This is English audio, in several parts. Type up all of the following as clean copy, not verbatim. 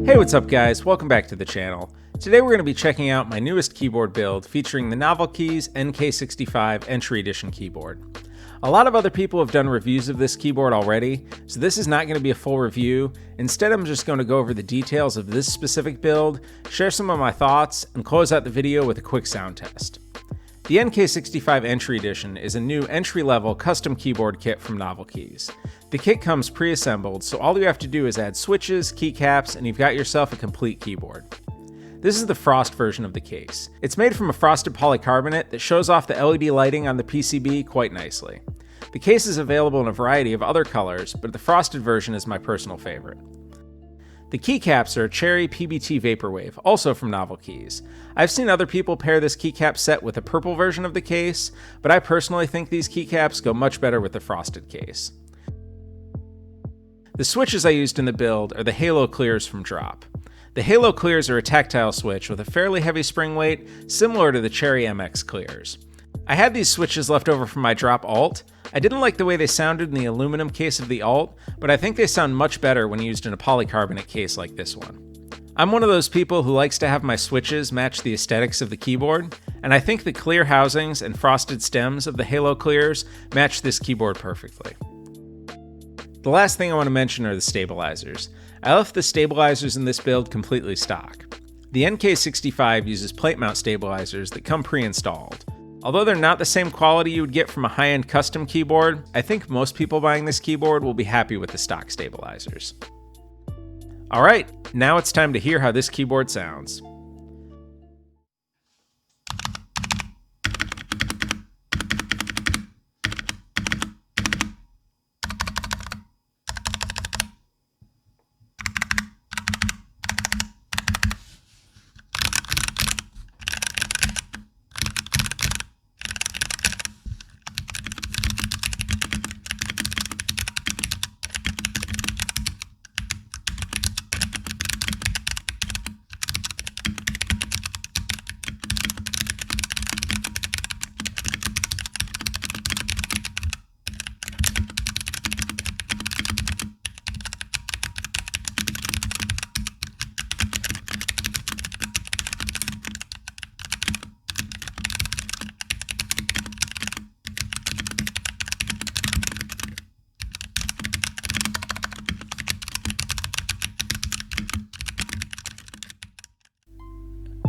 Hey, what's up guys? Welcome back to the channel. Today we're going to be checking out my newest keyboard build featuring the NovelKeys NK65 Entry Edition keyboard. A lot of other people have done reviews of this keyboard already, so this is not going to be a full review. Instead, I'm just going to go over the details of this specific build, share some of my thoughts, and close out the video with a quick sound test. The NK65 Entry Edition is a new entry-level custom keyboard kit from NovelKeys. The kit comes pre-assembled, so all you have to do is add switches, keycaps, and you've got yourself a complete keyboard. This is the frost version of the case. It's made from a frosted polycarbonate that shows off the LED lighting on the PCB quite nicely. The case is available in a variety of other colors, but the frosted version is my personal favorite. The keycaps are a cherry PBT Vaporwave, also from NovelKeys. I've seen other people pair this keycap set with a purple version of the case, but I personally think these keycaps go much better with the frosted case. The switches I used in the build are the Halo Clears from Drop. The Halo Clears are a tactile switch with a fairly heavy spring weight, similar to the Cherry MX Clears. I had these switches left over from my Drop Alt. I didn't like the way they sounded in the aluminum case of the Alt, but I think they sound much better when used in a polycarbonate case like this one. I'm one of those people who likes to have my switches match the aesthetics of the keyboard, and I think the clear housings and frosted stems of the Halo Clears match this keyboard perfectly. The last thing I want to mention are the stabilizers. I left the stabilizers in this build completely stock. The NK65 uses plate mount stabilizers that come pre-installed. Although they're not the same quality you would get from a high-end custom keyboard, I think most people buying this keyboard will be happy with the stock stabilizers. Alright, now it's time to hear how this keyboard sounds.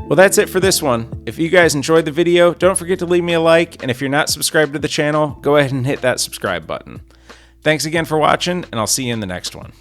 Well, that's it for this one. If you guys enjoyed the video, don't forget to leave me a like, and if you're not subscribed to the channel, go ahead and hit that subscribe button. Thanks again for watching, and I'll see you in the next one.